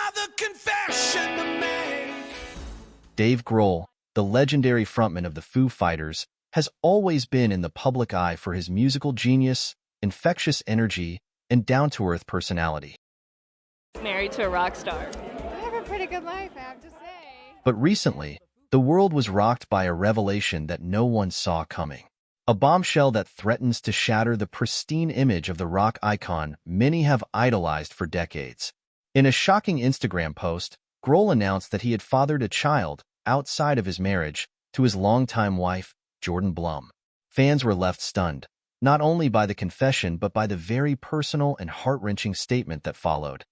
another confession to make. Dave Grohl, the legendary frontman of the Foo Fighters, has always been in the public eye for his musical genius, infectious energy, and down-to-earth personality. Married to a rock star. I have a pretty good life, I have to say. But recently, the world was rocked by a revelation that no one saw coming. A bombshell that threatens to shatter the pristine image of the rock icon many have idolized for decades. In a shocking Instagram post, Grohl announced that he had fathered a child outside of his marriage to his longtime wife, Jordan Blum. Fans were left stunned, not only by the confession but by the very personal and heart-wrenching statement that followed.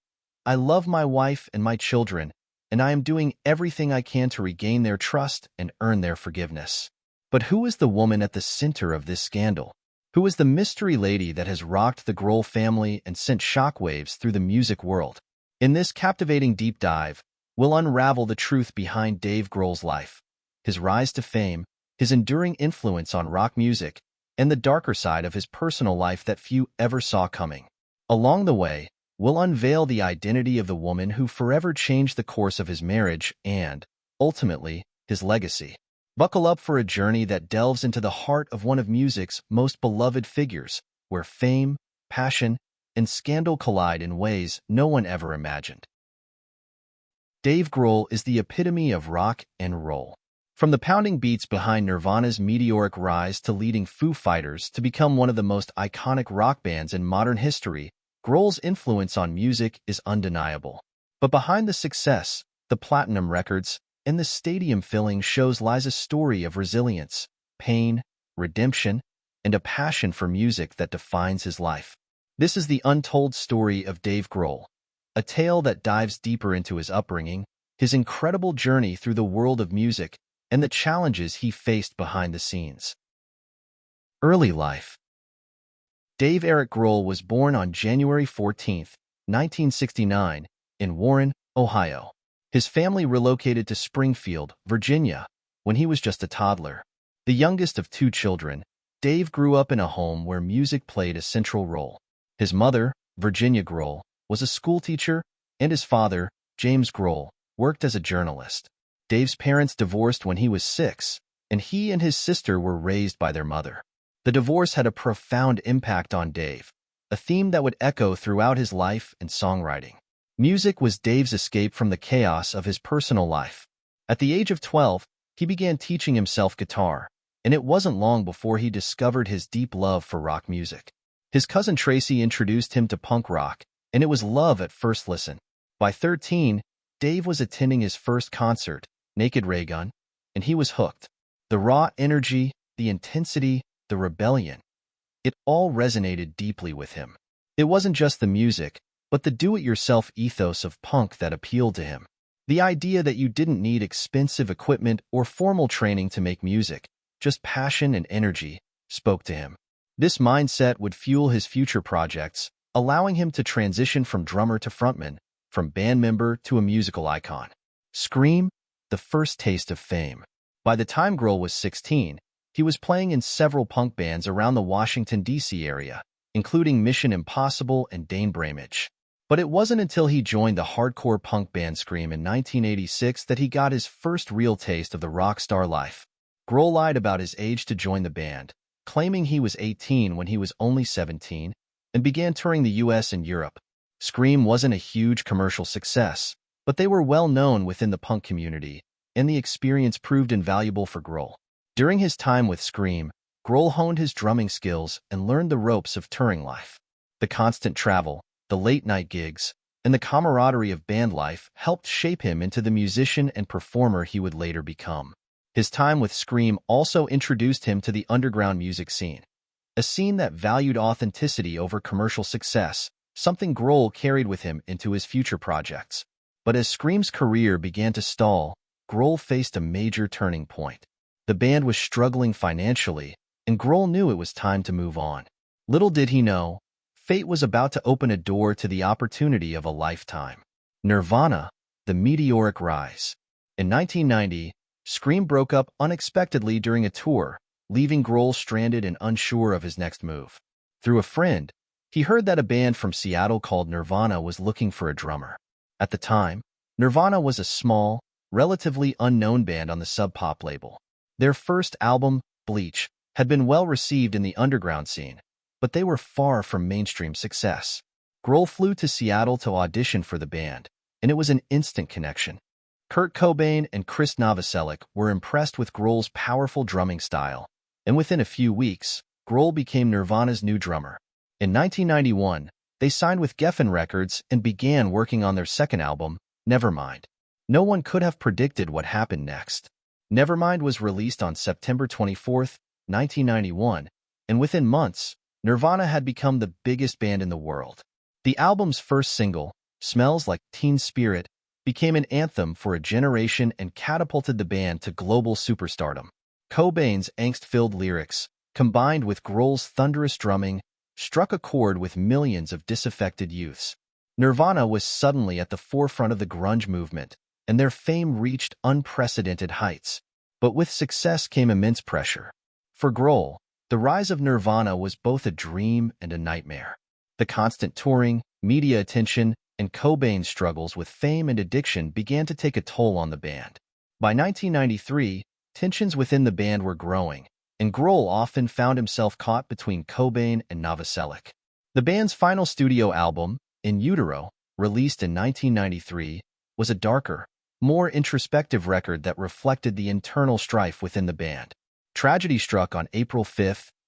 "I love my wife and my children, and I am doing everything I can to regain their trust and earn their forgiveness." But who is the woman at the center of this scandal? Who is the mystery lady that has rocked the Grohl family and sent shockwaves through the music world? In this captivating deep dive, we'll unravel the truth behind Dave Grohl's life, his rise to fame, his enduring influence on rock music, and the darker side of his personal life that few ever saw coming. Along the way, we'll unveil the identity of the woman who forever changed the course of his marriage and, ultimately, his legacy. Buckle up for a journey that delves into the heart of one of music's most beloved figures, where fame, passion, and scandal collide in ways no one ever imagined. Dave Grohl is the epitome of rock and roll. From the pounding beats behind Nirvana's meteoric rise to leading Foo Fighters to become one of the most iconic rock bands in modern history, Grohl's influence on music is undeniable. But behind the success, the platinum records, and the stadium-filling shows lies a story of resilience, pain, redemption, and a passion for music that defines his life. This is the untold story of Dave Grohl, a tale that dives deeper into his upbringing, his incredible journey through the world of music, and the challenges he faced behind the scenes. Early life. Dave Eric Grohl was born on January 14, 1969, in Warren, Ohio. His family relocated to Springfield, Virginia, when he was just a toddler. The youngest of two children, Dave grew up in a home where music played a central role. His mother, Virginia Grohl, was a schoolteacher, and his father, James Grohl, worked as a journalist. Dave's parents divorced when he was 6, and he and his sister were raised by their mother. The divorce had a profound impact on Dave, a theme that would echo throughout his life and songwriting. Music was Dave's escape from the chaos of his personal life. At the age of 12, he began teaching himself guitar, and it wasn't long before he discovered his deep love for rock music. His cousin Tracy introduced him to punk rock, and it was love at first listen. By 13, Dave was attending his first concert, Naked Raygun, and he was hooked. The raw energy, the intensity, the rebellion, it all resonated deeply with him. It wasn't just the music, but the do-it-yourself ethos of punk that appealed to him. The idea that you didn't need expensive equipment or formal training to make music, just passion and energy, spoke to him. This mindset would fuel his future projects, allowing him to transition from drummer to frontman, from band member to a musical icon. Scream, the first taste of fame. By the time Grohl was 16, he was playing in several punk bands around the Washington, D.C. area, including Mission Impossible and Dane Bramage. But it wasn't until he joined the hardcore punk band Scream in 1986 that he got his first real taste of the rock star life. Grohl lied about his age to join the band, claiming he was 18 when he was only 17, and began touring the US and Europe. Scream wasn't a huge commercial success, but they were well known within the punk community, and the experience proved invaluable for Grohl. During his time with Scream, Grohl honed his drumming skills and learned the ropes of touring life. The constant travel, the late-night gigs, and the camaraderie of band life helped shape him into the musician and performer he would later become. His time with Scream also introduced him to the underground music scene, a scene that valued authenticity over commercial success, something Grohl carried with him into his future projects. But as Scream's career began to stall, Grohl faced a major turning point. The band was struggling financially, and Grohl knew it was time to move on. Little did he know, fate was about to open a door to the opportunity of a lifetime. Nirvana, the meteoric rise. In 1990, Scream broke up unexpectedly during a tour, leaving Grohl stranded and unsure of his next move. Through a friend, he heard that a band from Seattle called Nirvana was looking for a drummer. At the time, Nirvana was a small, relatively unknown band on the Sub Pop label. Their first album, Bleach, had been well received in the underground scene, but they were far from mainstream success. Grohl flew to Seattle to audition for the band, and it was an instant connection. Kurt Cobain and Chris Novoselic were impressed with Grohl's powerful drumming style, and within a few weeks, Grohl became Nirvana's new drummer. In 1991, they signed with Geffen Records and began working on their second album, Nevermind. No one could have predicted what happened next. Nevermind was released on September 24, 1991, and within months, Nirvana had become the biggest band in the world. The album's first single, Smells Like Teen Spirit, became an anthem for a generation and catapulted the band to global superstardom. Cobain's angst-filled lyrics, combined with Grohl's thunderous drumming, struck a chord with millions of disaffected youths. Nirvana was suddenly at the forefront of the grunge movement, and their fame reached unprecedented heights. But with success came immense pressure. For Grohl, the rise of Nirvana was both a dream and a nightmare. The constant touring, media attention, and Cobain's struggles with fame and addiction began to take a toll on the band. By 1993, tensions within the band were growing, and Grohl often found himself caught between Cobain and Novoselic. The band's final studio album, In Utero, released in 1993, was a darker, more introspective record that reflected the internal strife within the band. Tragedy struck on April 5,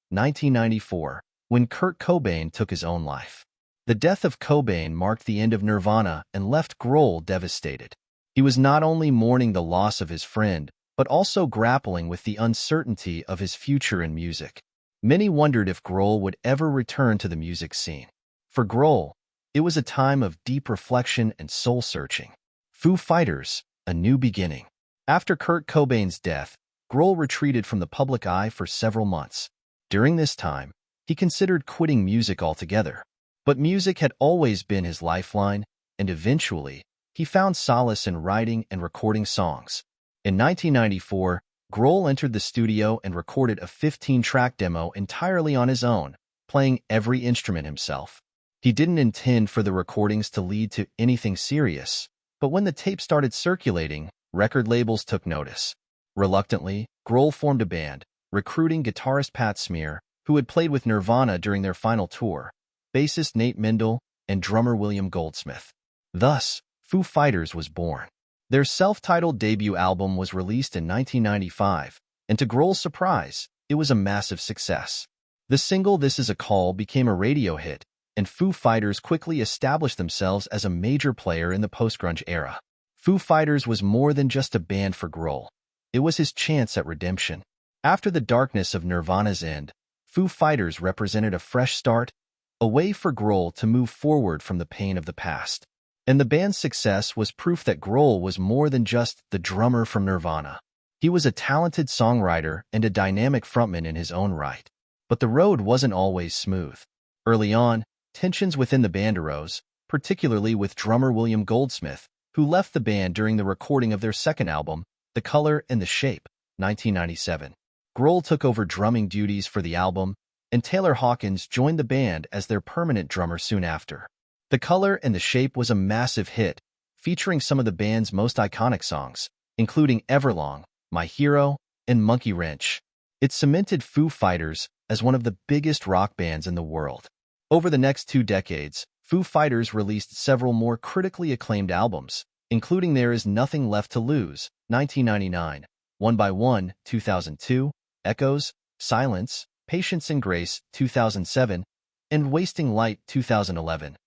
1994, when Kurt Cobain took his own life. The death of Cobain marked the end of Nirvana and left Grohl devastated. He was not only mourning the loss of his friend, but also grappling with the uncertainty of his future in music. Many wondered if Grohl would ever return to the music scene. For Grohl, it was a time of deep reflection and soul-searching. Foo Fighters, A New Beginning. After Kurt Cobain's death, Grohl retreated from the public eye for several months. During this time, he considered quitting music altogether. But music had always been his lifeline, and eventually, he found solace in writing and recording songs. In 1994, Grohl entered the studio and recorded a 15-track demo entirely on his own, playing every instrument himself. He didn't intend for the recordings to lead to anything serious, but when the tape started circulating, record labels took notice. Reluctantly, Grohl formed a band, recruiting guitarist Pat Smear, who had played with Nirvana during their final tour, bassist Nate Mendel, and drummer William Goldsmith. Thus, Foo Fighters was born. Their self-titled debut album was released in 1995, and to Grohl's surprise, it was a massive success. The single This Is a Call became a radio hit, and Foo Fighters quickly established themselves as a major player in the post-grunge era. Foo Fighters was more than just a band for Grohl. It was his chance at redemption. After the darkness of Nirvana's end, Foo Fighters represented a fresh start, a way for Grohl to move forward from the pain of the past. And the band's success was proof that Grohl was more than just the drummer from Nirvana. He was a talented songwriter and a dynamic frontman in his own right. But the road wasn't always smooth. Early on, tensions within the band arose, particularly with drummer William Goldsmith, who left the band during the recording of their second album, The Color and the Shape, 1997. Grohl took over drumming duties for the album, and Taylor Hawkins joined the band as their permanent drummer soon after. The Color and the Shape was a massive hit, featuring some of the band's most iconic songs, including Everlong, My Hero, and Monkey Wrench. It cemented Foo Fighters as one of the biggest rock bands in the world. Over the next 2 decades, Foo Fighters released several more critically acclaimed albums, including There Is Nothing Left to Lose, 1999, One by One, 2002, Echoes, Silence, Patience and Grace, 2007, and Wasting Light, 2011.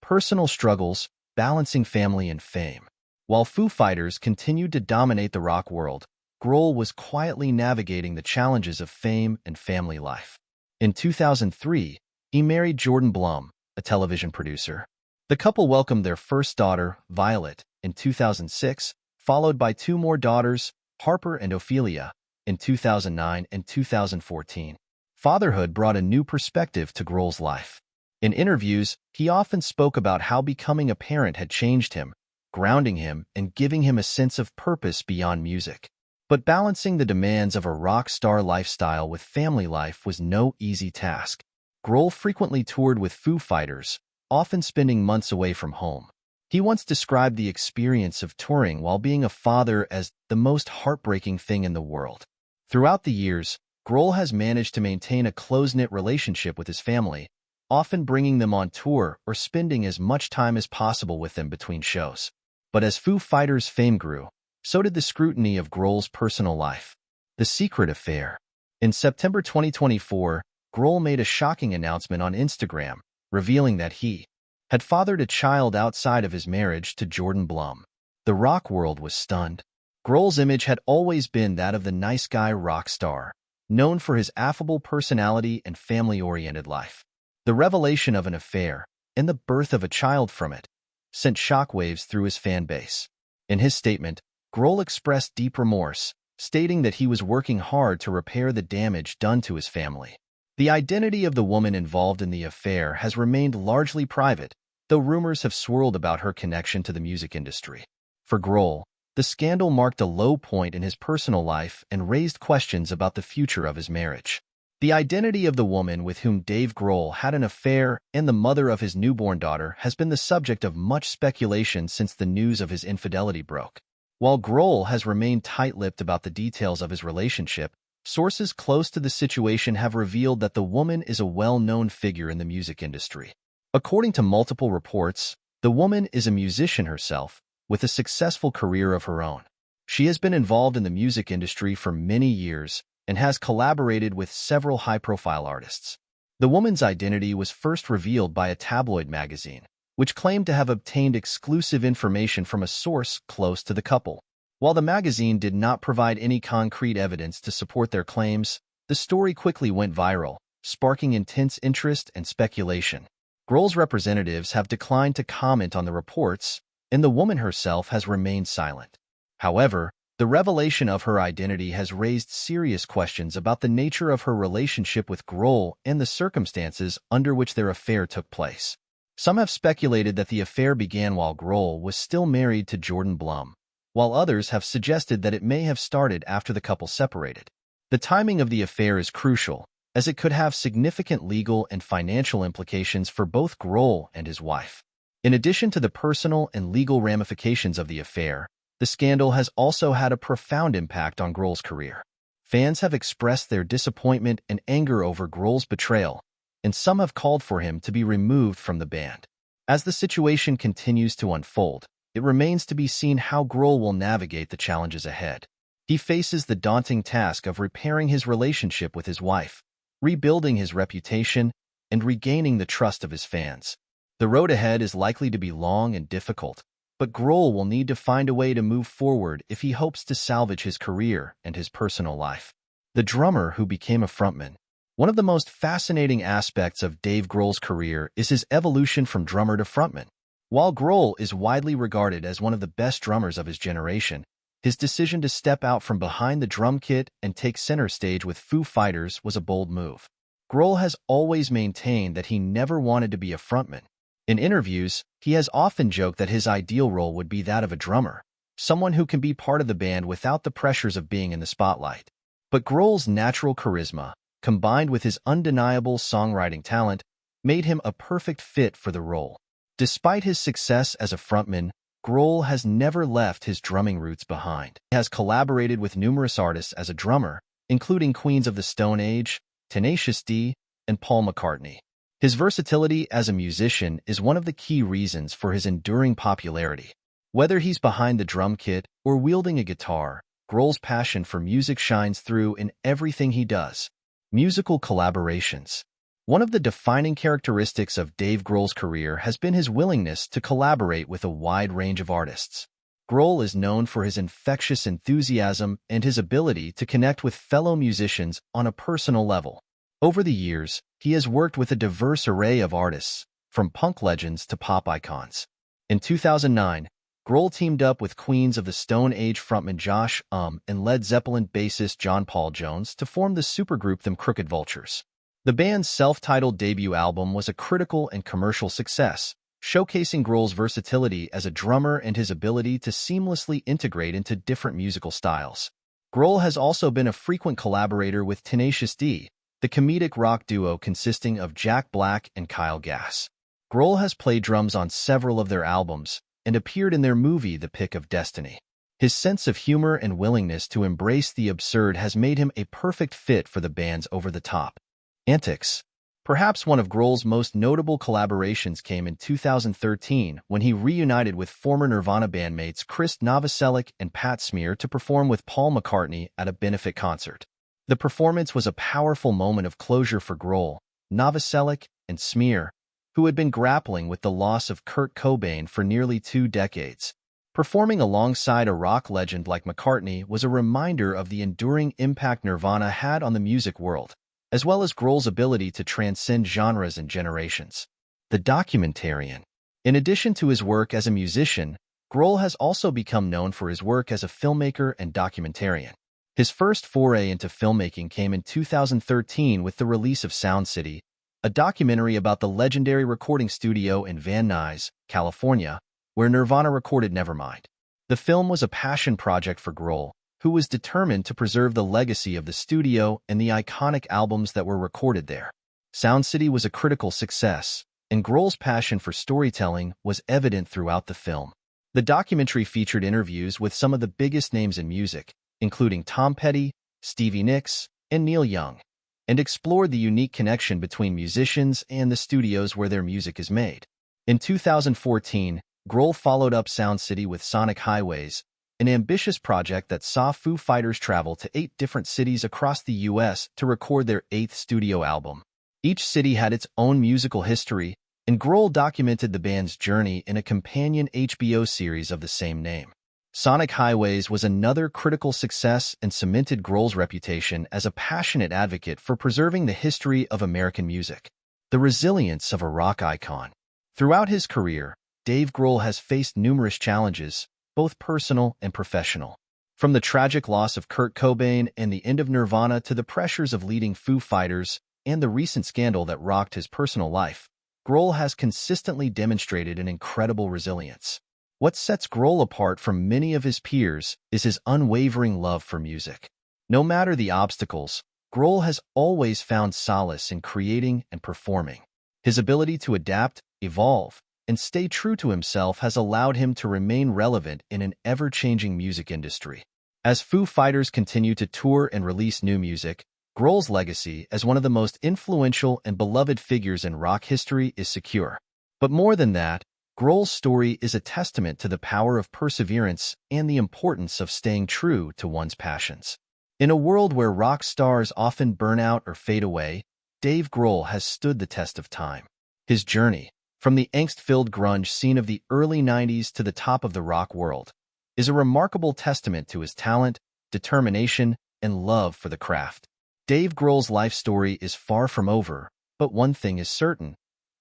Personal struggles, balancing family and fame. While Foo Fighters continued to dominate the rock world, Grohl was quietly navigating the challenges of fame and family life. In 2003, he married Jordan Blum, a television producer. The couple welcomed their first daughter, Violet, in 2006, followed by 2 more daughters, Harper and Ophelia, in 2009 and 2014. Fatherhood brought a new perspective to Grohl's life. In interviews, he often spoke about how becoming a parent had changed him, grounding him and giving him a sense of purpose beyond music. But balancing the demands of a rock star lifestyle with family life was no easy task. Grohl frequently toured with Foo Fighters, often spending months away from home. He once described the experience of touring while being a father as the most heartbreaking thing in the world. Throughout the years, Grohl has managed to maintain a close-knit relationship with his family, often bringing them on tour or spending as much time as possible with them between shows. But as Foo Fighters' fame grew, so did the scrutiny of Grohl's personal life. The secret affair. In September 2024, Grohl made a shocking announcement on Instagram, revealing that he had fathered a child outside of his marriage to Jordan Blum. The rock world was stunned. Grohl's image had always been that of the nice guy rock star, known for his affable personality and family-oriented life. The revelation of an affair, and the birth of a child from it, sent shockwaves through his fan base. In his statement, Grohl expressed deep remorse, stating that he was working hard to repair the damage done to his family. The identity of the woman involved in the affair has remained largely private, though rumors have swirled about her connection to the music industry. For Grohl, the scandal marked a low point in his personal life and raised questions about the future of his marriage. The identity of the woman with whom Dave Grohl had an affair and the mother of his newborn daughter has been the subject of much speculation since the news of his infidelity broke. While Grohl has remained tight-lipped about the details of his relationship, sources close to the situation have revealed that the woman is a well-known figure in the music industry. According to multiple reports, the woman is a musician herself, with a successful career of her own. She has been involved in the music industry for many years and has collaborated with several high-profile artists. The woman's identity was first revealed by a tabloid magazine, which claimed to have obtained exclusive information from a source close to the couple. While the magazine did not provide any concrete evidence to support their claims, the story quickly went viral, sparking intense interest and speculation. Grohl's representatives have declined to comment on the reports, and the woman herself has remained silent. However, the revelation of her identity has raised serious questions about the nature of her relationship with Grohl and the circumstances under which their affair took place. Some have speculated that the affair began while Grohl was still married to Jordan Blum, while others have suggested that it may have started after the couple separated. The timing of the affair is crucial, as it could have significant legal and financial implications for both Grohl and his wife. In addition to the personal and legal ramifications of the affair, the scandal has also had a profound impact on Grohl's career. Fans have expressed their disappointment and anger over Grohl's betrayal, and some have called for him to be removed from the band. As the situation continues to unfold, it remains to be seen how Grohl will navigate the challenges ahead. He faces the daunting task of repairing his relationship with his wife, rebuilding his reputation, and regaining the trust of his fans. The road ahead is likely to be long and difficult, but Grohl will need to find a way to move forward if he hopes to salvage his career and his personal life. The drummer who became a frontman. One of the most fascinating aspects of Dave Grohl's career is his evolution from drummer to frontman. While Grohl is widely regarded as one of the best drummers of his generation, his decision to step out from behind the drum kit and take center stage with Foo Fighters was a bold move. Grohl has always maintained that he never wanted to be a frontman. In interviews, he has often joked that his ideal role would be that of a drummer, someone who can be part of the band without the pressures of being in the spotlight. But Grohl's natural charisma, combined with his undeniable songwriting talent, made him a perfect fit for the role. Despite his success as a frontman, Grohl has never left his drumming roots behind. He has collaborated with numerous artists as a drummer, including Queens of the Stone Age, Tenacious D, and Paul McCartney. His versatility as a musician is one of the key reasons for his enduring popularity. Whether he's behind the drum kit or wielding a guitar, Grohl's passion for music shines through in everything he does. Musical collaborations. One of the defining characteristics of Dave Grohl's career has been his willingness to collaborate with a wide range of artists. Grohl is known for his infectious enthusiasm and his ability to connect with fellow musicians on a personal level. Over the years, he has worked with a diverse array of artists, from punk legends to pop icons. In 2009, Grohl teamed up with Queens of the Stone Age frontman Josh and Led Zeppelin bassist John Paul Jones to form the supergroup Them Crooked Vultures. The band's self-titled debut album was a critical and commercial success, showcasing Grohl's versatility as a drummer and his ability to seamlessly integrate into different musical styles. Grohl has also been a frequent collaborator with Tenacious D, the comedic rock duo consisting of Jack Black and Kyle Gass. Grohl has played drums on several of their albums, and appeared in their movie The Pick of Destiny. His sense of humor and willingness to embrace the absurd has made him a perfect fit for the band's over-the-top antics. Perhaps one of Grohl's most notable collaborations came in 2013 when he reunited with former Nirvana bandmates Chris Novoselic and Pat Smear to perform with Paul McCartney at a benefit concert. The performance was a powerful moment of closure for Grohl, Novoselic, and Smear, who had been grappling with the loss of Kurt Cobain for nearly 2 decades. Performing alongside a rock legend like McCartney was a reminder of the enduring impact Nirvana had on the music world, as well as Grohl's ability to transcend genres and generations. The documentarian. In addition to his work as a musician, Grohl has also become known for his work as a filmmaker and documentarian. His first foray into filmmaking came in 2013 with the release of Sound City, a documentary about the legendary recording studio in Van Nuys, California, where Nirvana recorded Nevermind. The film was a passion project for Grohl, who was determined to preserve the legacy of the studio and the iconic albums that were recorded there. Sound City was a critical success, and Grohl's passion for storytelling was evident throughout the film. The documentary featured interviews with some of the biggest names in music, including Tom Petty, Stevie Nicks, and Neil Young, and explored the unique connection between musicians and the studios where their music is made. In 2014, Grohl followed up Sound City with Sonic Highways, an ambitious project that saw Foo Fighters travel to 8 different cities across the U.S. to record their 8th studio album. Each city had its own musical history, and Grohl documented the band's journey in a companion HBO series of the same name. Sonic Highways was another critical success and cemented Grohl's reputation as a passionate advocate for preserving the history of American music. The resilience of a rock icon. Throughout his career, Dave Grohl has faced numerous challenges, both personal and professional. From the tragic loss of Kurt Cobain and the end of Nirvana to the pressures of leading Foo Fighters and the recent scandal that rocked his personal life, Grohl has consistently demonstrated an incredible resilience. What sets Grohl apart from many of his peers is his unwavering love for music. No matter the obstacles, Grohl has always found solace in creating and performing. His ability to adapt, evolve, and stay true to himself has allowed him to remain relevant in an ever-changing music industry. As Foo Fighters continue to tour and release new music, Grohl's legacy as one of the most influential and beloved figures in rock history is secure. But more than that, Grohl's story is a testament to the power of perseverance and the importance of staying true to one's passions. In a world where rock stars often burn out or fade away, Dave Grohl has stood the test of time. His journey, from the angst-filled grunge scene of the early 90s to the top of the rock world, is a remarkable testament to his talent, determination, and love for the craft. Dave Grohl's life story is far from over, but one thing is certain: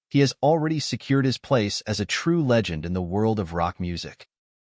he has already secured his place as a true legend in the world of rock music.